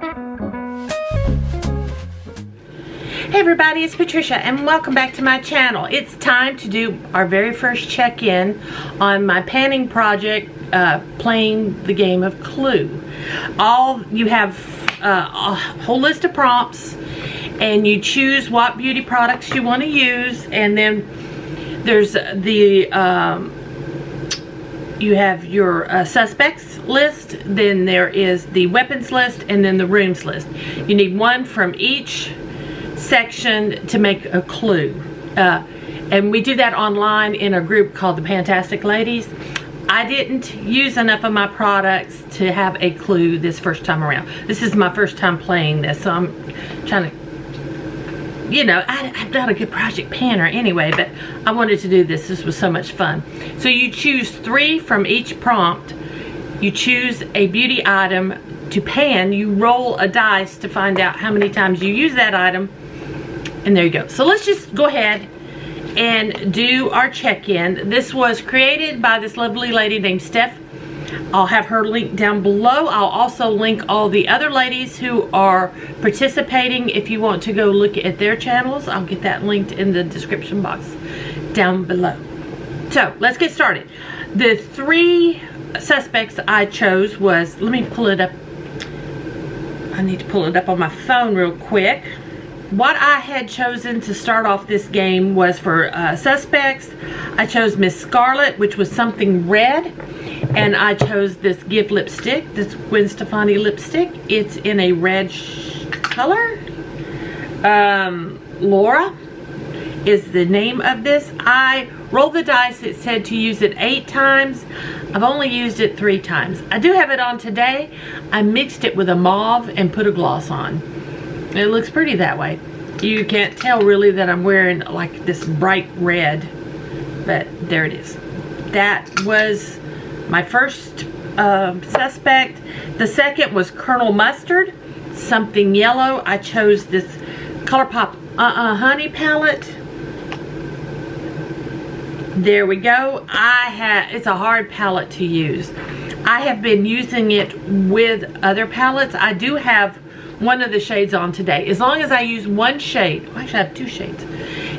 Hey everybody, it's Patricia and welcome back to my channel. It's time to do our very first check-in on my panning project, playing the game of Clue. You have a whole list of prompts and you choose what beauty products you want to use, and then there's the you have your suspects list, then there is the weapons list, and then the rooms list. You need one from each section to make a clue, and we do that online in a group called the Fantastic Ladies. I didn't use enough of my products to have a clue this first time around. This is my first time playing this, so I'm trying to, you know, I'm not a good project panner anyway, but I wanted to do this. This was so much fun. So you choose 3 from each prompt. You choose a beauty item to pan. You roll a dice to find out how many times you use that item, and there you go. So let's just go ahead and do our check-in. This was created by this lovely lady named Steph. I'll have her link down below. I'll also link all the other ladies who are participating. If you want to go look at their channels, I'll get that linked in the description box down below. So let's get started. The 3 suspects I chose was, let me pull it up. I need to pull it up on my phone real quick. What I had chosen to start off this game was for suspects. I chose Miss Scarlet, which was something red, and I chose this gift lipstick, this Gwen Stefani lipstick. It's in a red color. Laura is the name of this. I rolled the dice. It said to use it 8 times. I've only used it 3 times. I do have it on today. I mixed it with a mauve and put a gloss on. It looks pretty that way. You can't tell really that I'm wearing like this bright red, but there it is. That was my first suspect. The second was Colonel Mustard, something yellow. I chose this ColourPop Honey palette. There we go. It's a hard palette to use. I have been using it with other palettes. I do have one of the shades on today. As long as I use one shade, well, actually I have 2 shades.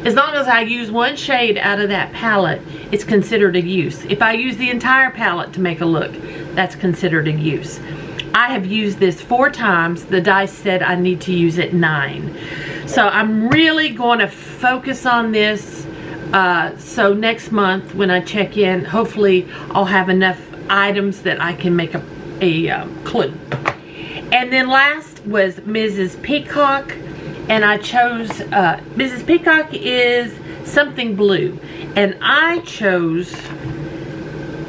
As long as I use one shade out of that palette, it's considered a use. If I use the entire palette to make a look, that's considered a use. I have used this 4 times. The dice said I need to use it 9. So I'm really going to focus on this. So next month when I check in, hopefully I'll have enough items that I can make a clue. And then last was Mrs. Peacock, and I chose Mrs. Peacock is something blue, and I chose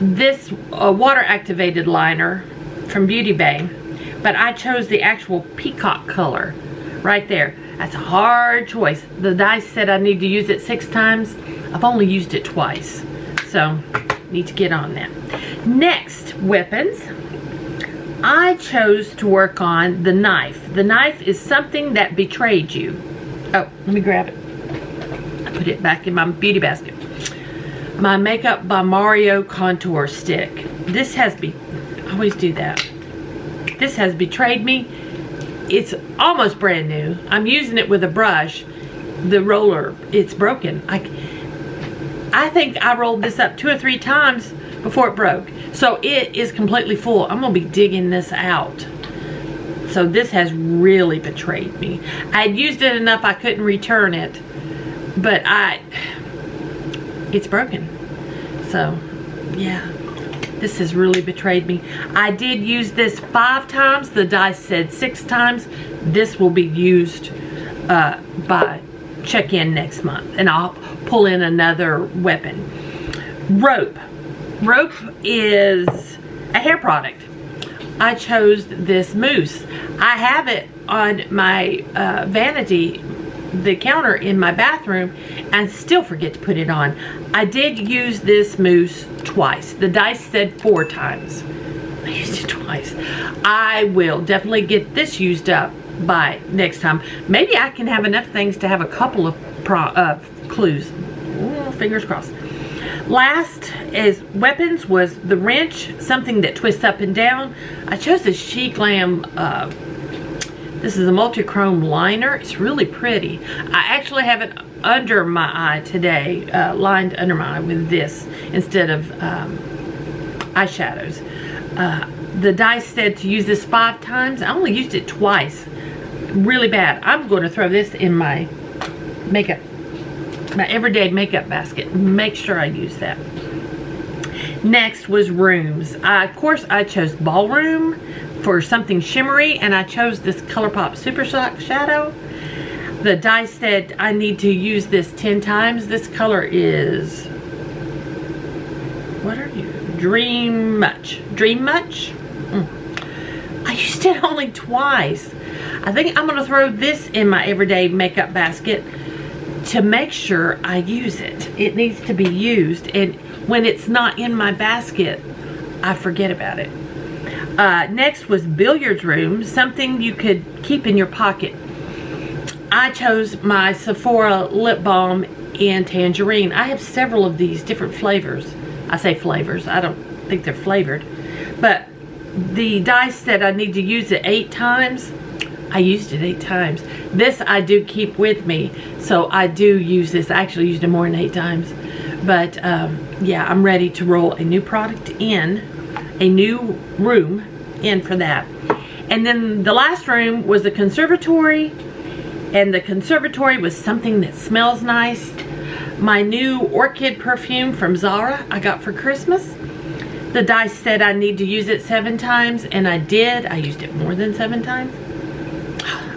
this water activated liner from Beauty Bay, but I chose the actual peacock color right there. That's a hard choice. The dice said I need to use it 6 times. I've only used it twice, so need to get on that. Next, weapons. I chose to work on the knife. The knife is something that betrayed you. Oh, let me grab it. I put it back in my beauty basket. My Makeup by Mario contour stick. This has I always do that. This has betrayed me. It's almost brand new. I'm using it with a brush. The roller, it's broken. I think I rolled this up 2 or 3 times before it broke. So it is completely full. I'm gonna be digging this out. So this has really betrayed me. I had used it enough I couldn't return it, but it's broken. So yeah, this has really betrayed me. I did use this 5 times. The dice said 6 times. This will be used by check-in next month, and I'll pull in another weapon. Rope. Rope is a hair product. I chose this mousse. I have it on my vanity, the counter in my bathroom, and still forget to put it on. I did use this mousse twice. The dice said 4 times. I used it twice. I will definitely get this used up by next time. Maybe I can have enough things to have a couple of clues. Ooh, fingers crossed. Last is weapons was the wrench, something that twists up and down. I chose the She Glam This is a multi-chrome liner. It's really pretty. I actually have it under my eye today, lined under my eye with this instead of eyeshadows. The die said to use this 5 times. I only used it twice. Really bad. I'm going to throw this in my makeup, my everyday makeup basket. Make sure I use that. Next was rooms. Of course, I chose Ballroom for something shimmery, and I chose this ColourPop Super Shock Shadow. The die said I need to use this 10 times. This color is, what are you? Dream Much. Dream Much? I used it only twice. I think I'm going to throw this in my everyday makeup basket to make sure I use it. It needs to be used, and when it's not in my basket, I forget about it. Next was Billiards Room, something you could keep in your pocket. I chose my Sephora lip balm in Tangerine. I have several of these different flavors. I say flavors, I don't think they're flavored. But the die said I need to use it 8 times. I used it 8 times. This I do keep with me, so I do use this. I actually used it more than 8 times. But yeah, I'm ready to roll a new product in, a new room in for that. And then the last room was the conservatory. And the conservatory was something that smells nice. My new orchid perfume from Zara I got for Christmas. The die said I need to use it 7 times, and I did. I used it more than 7 times.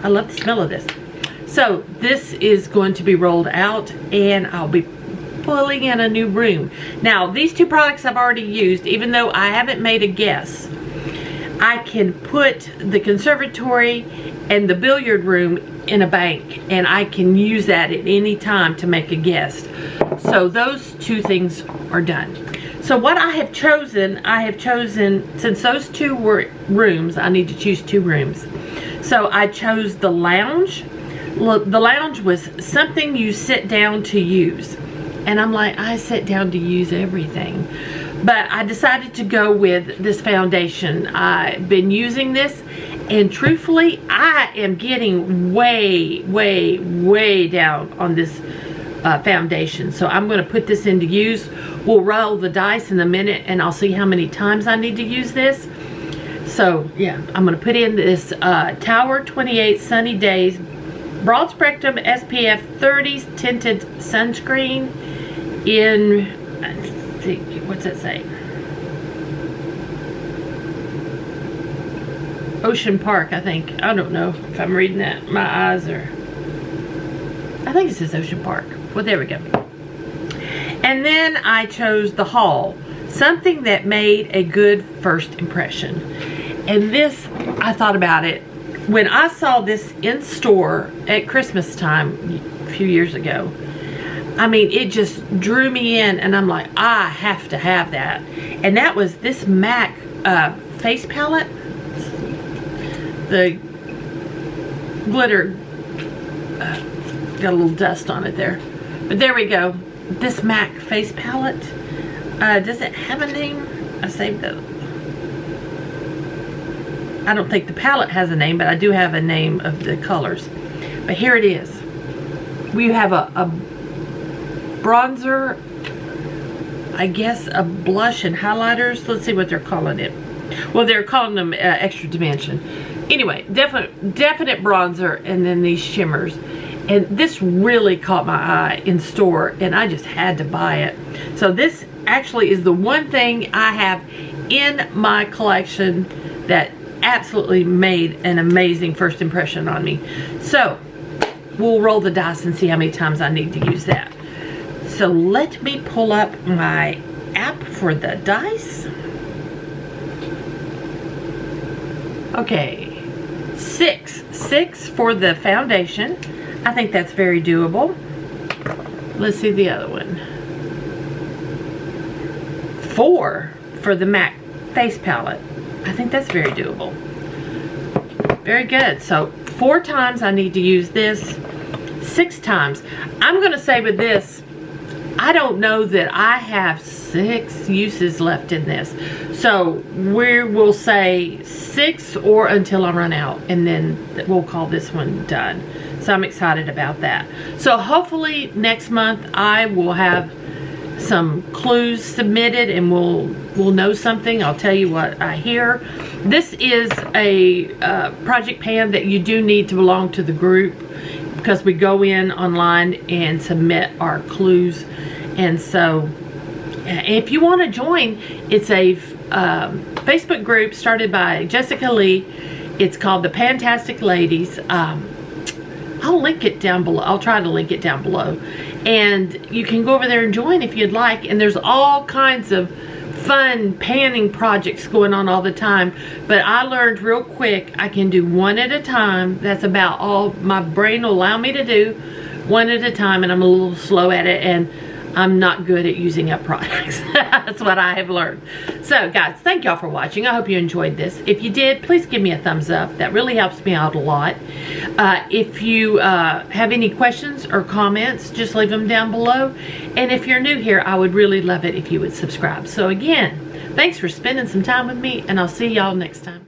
I love the smell of this. So this is going to be rolled out, and I'll be pulling in a new room. Now, these 2 products I've already used, even though I haven't made a guess. I can put the conservatory and the billiard room in a bank, and I can use that at any time to make a guest. So those 2 things are done. So what I have chosen, since those 2 were rooms, I need to choose 2 rooms. So I chose the lounge. Look, the lounge was something you sit down to use. And I'm like, I sit down to use everything. But I decided to go with this foundation. I've been using this, and truthfully, I am getting way, way, way down on this foundation. So I'm going to put this into use. We'll roll the dice in a minute, and I'll see how many times I need to use this. So yeah, I'm going to put in this Tower 28 Sunny Days Broad Spectrum SPF 30 tinted sunscreen in, I think, what's that say? Ocean Park, I think. I don't know if I'm reading that. My eyes are, I think it says Ocean Park. Well, there we go. And then I chose the Hall, something that made a good first impression. And this, I thought about it. When I saw this in store at Christmas time a few years ago, I mean, it just drew me in, and I'm like, I have to have that. And that was this MAC face palette. The glitter got a little dust on it there. But there we go. This MAC face palette. Does it have a name? I saved it. I don't think the palette has a name, but I do have a name of the colors. But here it is. We have a bronzer, I guess a blush and highlighters. Let's see what they're calling it. Well, they're calling them extra dimension. Anyway, definite bronzer, and then these shimmers. And this really caught my eye in store, and I just had to buy it. So this actually is the one thing I have in my collection that absolutely made an amazing first impression on me. So we'll roll the dice and see how many times I need to use that. So let me pull up my app for the dice. Okay, 6 for the foundation. I think that's very doable. Let's see the other one. 4 for the MAC face palette. I think that's very doable. Very good. So 4 times I need to use this. 6 times. I'm going to say with this, I don't know that I have 6 uses left in this. So we will say 6 or until I run out, and then we'll call this one done. So I'm excited about that. So hopefully next month I will have some clues submitted, and we'll know something. I'll tell you what I hear. This is a project pan that you do need to belong to the group, because we go in online and submit our clues. And so if you want to join, it's a Facebook group started by Jessica Lee. It's called the Fantastic Ladies. I'll link it down below. I'll try to link it down below. And you can go over there and join if you'd like. And there's all kinds of fun panning projects going on all the time. But I learned real quick I can do one at a time. That's about all my brain will allow me to do, one at a time. And I'm a little slow at it, and I'm not good at using up products. That's what I have learned. So guys, thank y'all for watching. I hope you enjoyed this. If you did, please give me a thumbs up. That really helps me out a lot. If you have any questions or comments, just leave them down below. And if you're new here, I would really love it if you would subscribe. So again, thanks for spending some time with me, and I'll see y'all next time.